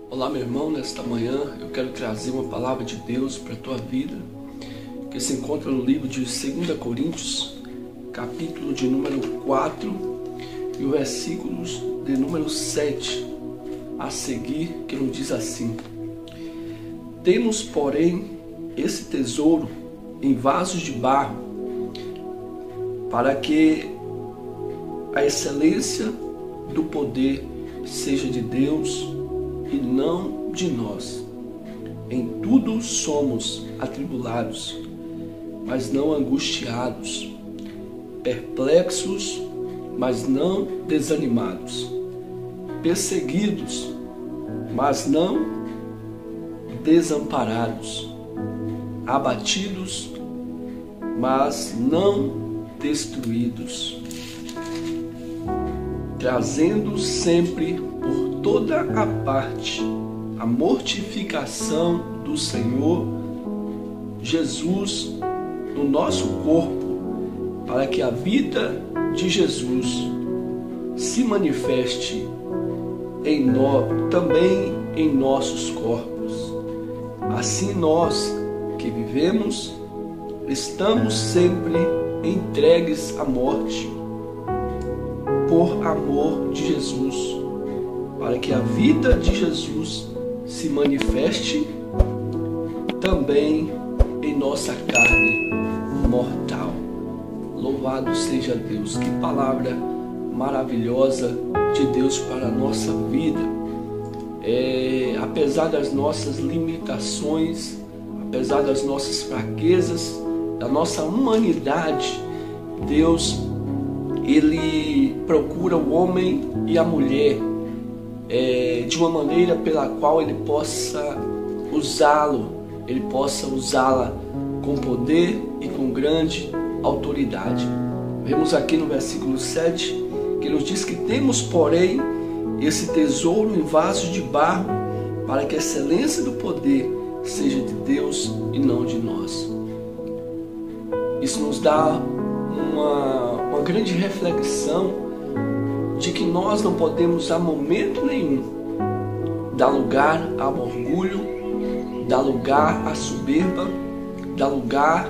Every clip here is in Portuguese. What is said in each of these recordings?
Olá, meu irmão, nesta manhã eu quero trazer uma palavra de Deus para a tua vida, que se encontra no livro de 2 Coríntios, capítulo de número 4 e o versículos de número 7 a seguir, que nos diz assim: temos, porém, esse tesouro em vasos de barro, para que a excelência do poder seja de Deus e não de nós. Em tudo somos atribulados, mas não angustiados, perplexos, mas não desanimados, perseguidos, mas não desamparados, abatidos, mas não destruídos, trazendo sempre por toda a parte a mortificação do Senhor Jesus no nosso corpo, para que a vida de Jesus se manifeste em nós, também em nossos corpos. Assim nós que vivemos, estamos sempre entregues à morte, por amor de Jesus, para que a vida de Jesus se manifeste também em nossa carne mortal. Louvado seja Deus! Que palavra maravilhosa de Deus para a nossa vida. Apesar das nossas limitações, apesar das nossas fraquezas, da nossa humanidade, Deus, Ele procura o homem e a mulher de uma maneira pela qual Ele possa usá-lo, Ele possa usá-la com poder e com grande autoridade. Vemos aqui no versículo 7 que nos diz que temos, porém, esse tesouro em vasos de barro, para que a excelência do poder seja de Deus e não de nós. Isso nos dá uma grande reflexão de que nós não podemos, a momento nenhum, dar lugar ao orgulho, dar lugar à soberba, dar lugar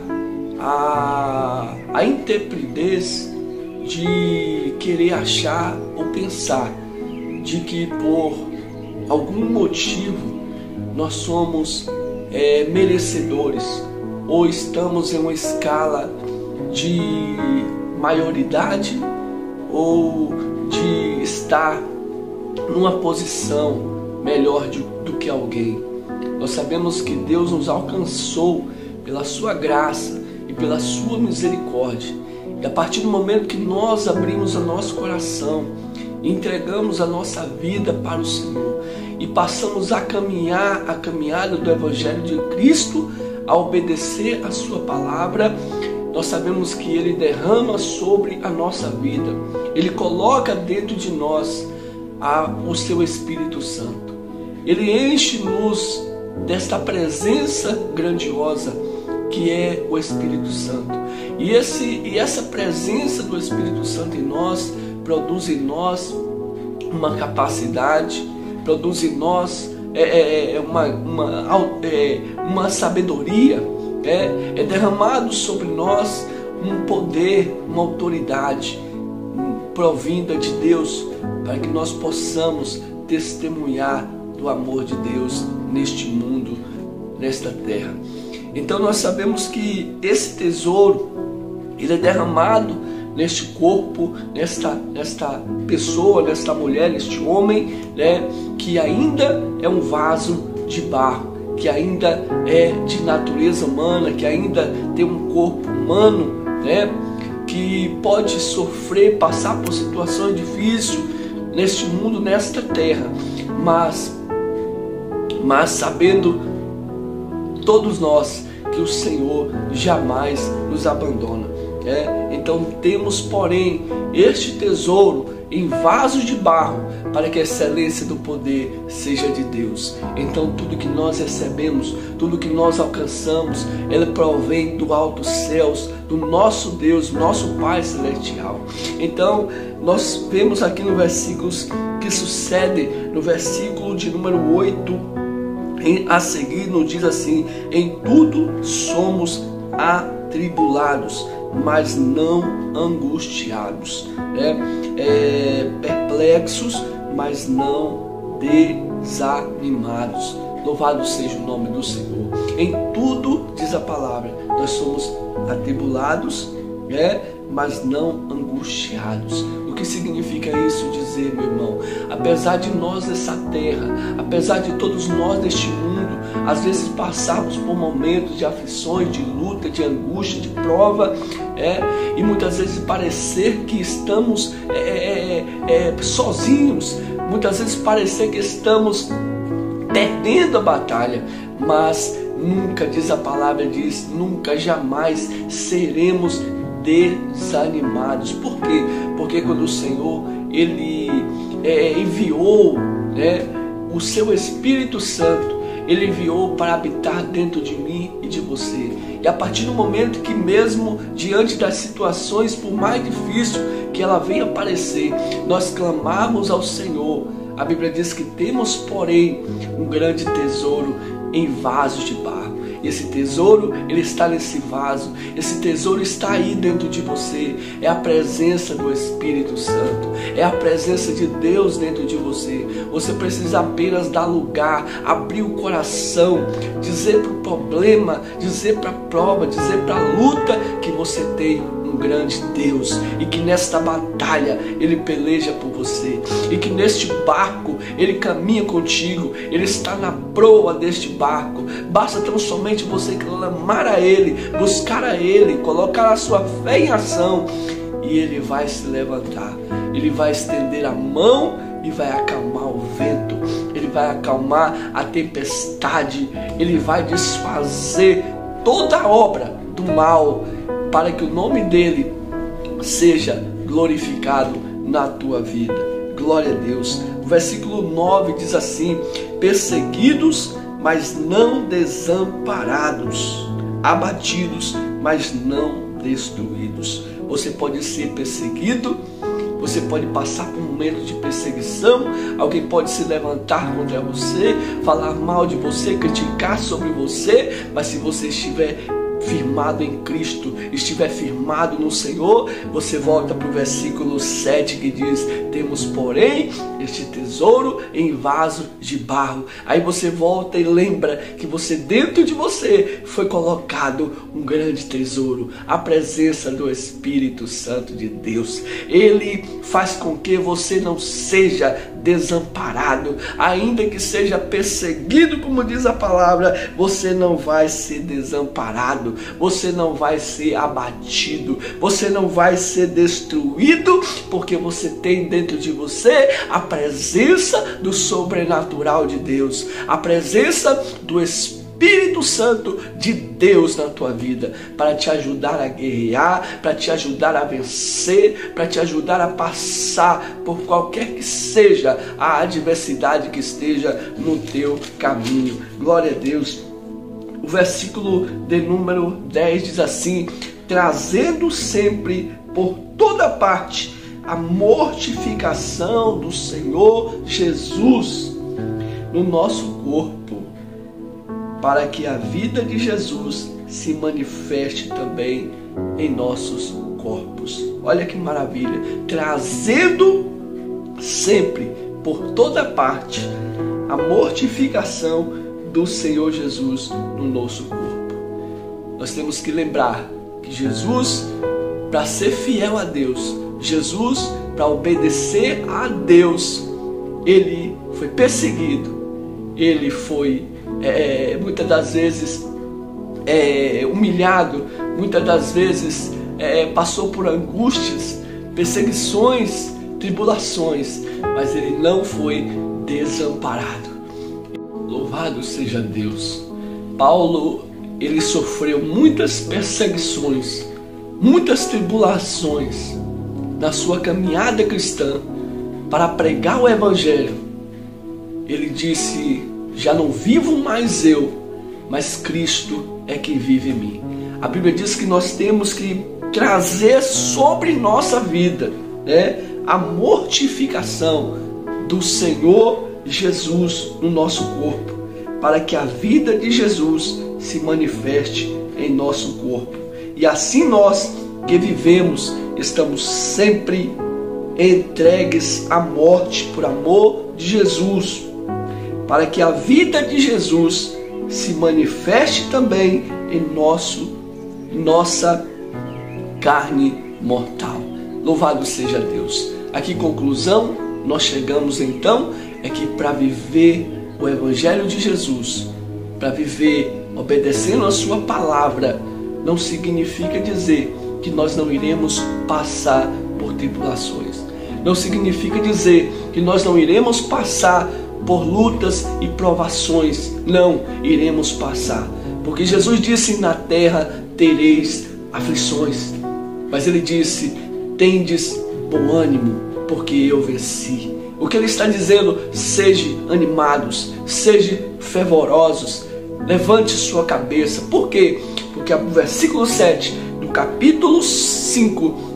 à intrepidez de querer achar ou pensar de que por algum motivo nós somos merecedores, ou estamos em uma escala de maioridade, ou de estar numa posição melhor do que alguém. Nós sabemos que Deus nos alcançou pela sua graça e pela sua misericórdia. E a partir do momento que nós abrimos o nosso coração, entregamos a nossa vida para o Senhor e passamos a caminhar a caminhada do Evangelho de Cristo, a obedecer a sua palavra, nós sabemos que Ele derrama sobre a nossa vida, Ele coloca dentro de nós o seu Espírito Santo. Ele enche-nos desta presença grandiosa que é o Espírito Santo. E essa presença do Espírito Santo em nós produz em nós uma capacidade, produz em nós uma sabedoria, é derramado sobre nós um poder, uma autoridade provinda de Deus, para que nós possamos testemunhar do amor de Deus neste mundo, nesta terra. Então nós sabemos que esse tesouro, ele é derramado neste corpo, nesta pessoa, nesta mulher, neste homem, né, que ainda é um vaso de barro, que ainda é de natureza humana, que ainda tem um corpo humano, né, que pode sofrer, passar por situações difíceis neste mundo, nesta terra, mas sabendo todos nós que o Senhor jamais nos abandona. Então temos, porém, este tesouro em vasos de barro, para que a excelência do poder seja de Deus. Então tudo que nós recebemos, tudo que nós alcançamos, ele provém do alto céus, do nosso Deus, nosso Pai Celestial. Então nós vemos aqui no versículos que que sucede no versículo de número 8 a seguir, nos diz assim: em tudo somos atribulados, mas não angustiados, perplexos, mas não desanimados. Louvado seja o nome do Senhor. Em tudo, diz a palavra, nós somos atribulados, mas não angustiados. O que significa isso dizer, meu irmão? Apesar de nós dessa terra, apesar de todos nós deste mundo, às vezes passarmos por momentos de aflições, de luta, de angústia, de prova, e muitas vezes parecer que estamos sozinhos, muitas vezes parecer que estamos perdendo a batalha, mas nunca, diz a palavra, nunca, jamais seremos desanimados. Por quê? Porque quando o Senhor ele enviou o seu Espírito Santo, ele enviou para habitar dentro de mim e de você. E a partir do momento que, mesmo diante das situações, por mais difícil que ela venha aparecer, nós clamamos ao Senhor. A Bíblia diz que temos, porém, um grande tesouro em vasos de barro. Esse tesouro, ele está nesse vaso. Esse tesouro está aí dentro de você. É a presença do Espírito Santo. É a presença de Deus dentro de você. Você precisa apenas dar lugar, abrir o coração, dizer para o problema, dizer para a prova, dizer para a luta que você tem um grande Deus, e que nesta batalha Ele peleja por você, e que neste barco Ele caminha contigo. Ele está na proa deste barco. Basta tão somente você clamar a Ele, buscar a Ele, colocar a sua fé em ação, e Ele vai se levantar. Ele vai estender a mão e vai acalmar o vento. Ele vai acalmar a tempestade. Ele vai desfazer toda a obra do mal, para que o nome dele seja glorificado na tua vida. Glória a Deus. O versículo 9 diz assim: perseguidos, mas não desamparados, abatidos, mas não destruídos. Você pode ser perseguido, você pode passar por um momento de perseguição, alguém pode se levantar contra você, falar mal de você, criticar sobre você, mas se você estiver firmado em Cristo, estiver firmado no Senhor, você volta para o versículo 7 que diz: temos, porém, este tesouro em vaso de barro. Aí você volta e lembra que dentro de você foi colocado um grande tesouro, a presença do Espírito Santo de Deus. Ele faz com que você não seja desamparado, ainda que seja perseguido, como diz a palavra, você não vai ser desamparado, você não vai ser abatido, você não vai ser destruído, porque você tem dentro de você a presença do sobrenatural de Deus, a presença do Espírito Santo de Deus na tua vida, para te ajudar a guerrear, para te ajudar a vencer, para te ajudar a passar por qualquer que seja a adversidade que esteja no teu caminho. Glória a Deus. O versículo de número 10 diz assim: trazendo sempre por toda parte a mortificação do Senhor Jesus no nosso corpo, para que a vida de Jesus se manifeste também em nossos corpos. Olha que maravilha! Trazendo sempre por toda parte a mortificação do Senhor Jesus no nosso corpo. Nós temos que lembrar que Jesus, para ser fiel a Deus, Jesus, para obedecer a Deus, ele foi perseguido, ele foi muitas das vezes humilhado, muitas das vezes passou por angústias, perseguições, tribulações, mas ele não foi desamparado. Louvado seja Deus. Paulo, ele sofreu muitas perseguições, muitas tribulações na sua caminhada cristã para pregar o Evangelho. Ele disse: já não vivo mais eu, mas Cristo é quem vive em mim. A Bíblia diz que nós temos que trazer sobre nossa vida, a mortificação do Senhor Jesus no nosso corpo, para que a vida de Jesus se manifeste em nosso corpo. E assim nós que vivemos, estamos sempre entregues à morte por amor de Jesus, para que a vida de Jesus se manifeste também em nossa carne mortal. Louvado seja Deus. Aqui, conclusão, nós chegamos então, é que para viver o Evangelho de Jesus, para viver obedecendo a sua palavra, não significa dizer que nós não iremos passar por tribulações. Não significa dizer que nós não iremos passar por lutas e provações. Não, iremos passar. Porque Jesus disse: na terra tereis aflições. Mas ele disse: tendes bom ânimo, porque eu venci. O que ele está dizendo? Sejam animados, sejam fervorosos, levante sua cabeça. Por quê? Porque o versículo 7 do capítulo 5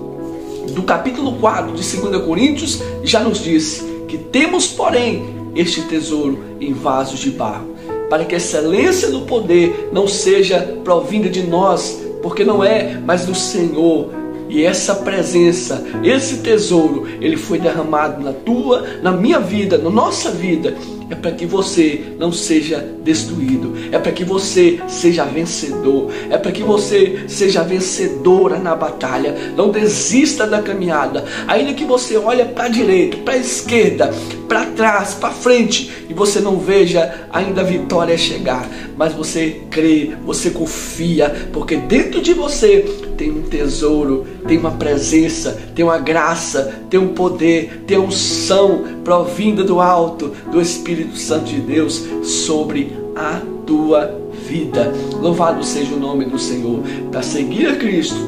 do capítulo 4 de 2 Coríntios já nos disse que temos, porém, este tesouro em vasos de barro, para que a excelência do poder não seja provinda de nós, porque não é, mas do Senhor. E essa presença, esse tesouro, ele foi derramado na tua, na minha vida, na nossa vida. É para que você não seja destruído. É para que você seja vencedor. É para que você seja vencedora na batalha. Não desista da caminhada. Ainda que você olhe para a direita, para a esquerda, para trás, para frente, e você não veja ainda a vitória chegar. Mas você crê, você confia, porque dentro de você tem um tesouro, tem uma presença, tem uma graça, tem um poder, tem unção provinda do alto, do Espírito Santo de Deus sobre a tua vida. Louvado seja o nome do Senhor. Para seguir a Cristo,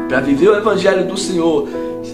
para viver o Evangelho do Senhor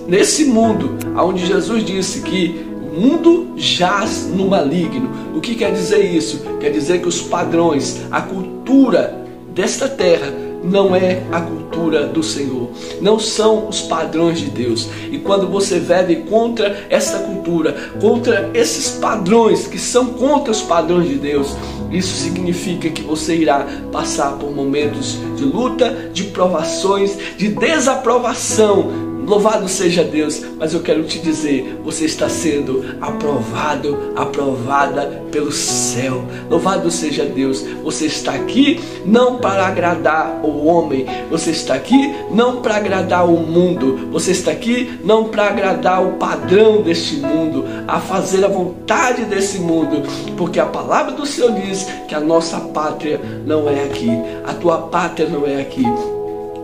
nesse mundo onde Jesus disse que o mundo jaz no maligno. O que quer dizer isso? Quer dizer que os padrões, a cultura desta terra não é a cultura do Senhor, não são os padrões de Deus. E quando você vive contra essa cultura, contra esses padrões que são contra os padrões de Deus, isso significa que você irá passar por momentos de luta, de provações, de desaprovação. Louvado seja Deus, mas eu quero te dizer, você está sendo aprovado, aprovada pelo céu. Louvado seja Deus, você está aqui não para agradar o homem, você está aqui não para agradar o mundo, você está aqui não para agradar o padrão deste mundo, a fazer a vontade desse mundo, porque a palavra do Senhor diz que a nossa pátria não é aqui, a tua pátria não é aqui.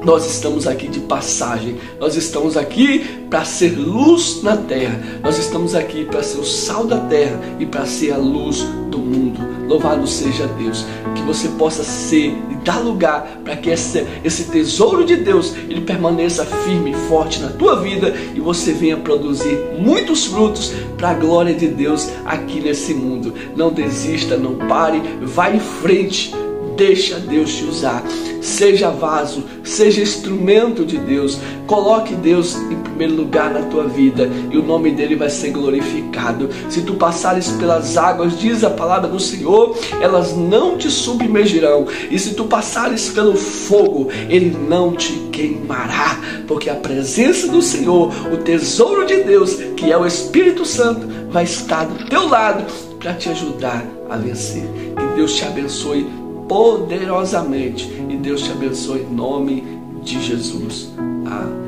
Nós estamos aqui de passagem, nós estamos aqui para ser luz na terra, nós estamos aqui para ser o sal da terra e para ser a luz do mundo. Louvado seja Deus, que você possa ser e dar lugar para que esse tesouro de Deus ele permaneça firme e forte na tua vida e você venha produzir muitos frutos para a glória de Deus aqui nesse mundo. Não desista, não pare, vai em frente. Deixa Deus te usar, seja vaso, seja instrumento de Deus, coloque Deus em primeiro lugar na tua vida e o nome dele vai ser glorificado. Se tu passares pelas águas, diz a palavra do Senhor, elas não te submergirão, e se tu passares pelo fogo, ele não te queimará, porque a presença do Senhor, o tesouro de Deus, que é o Espírito Santo, vai estar do teu lado para te ajudar a vencer. Que Deus te abençoe poderosamente e Deus te abençoe em nome de Jesus. Amém.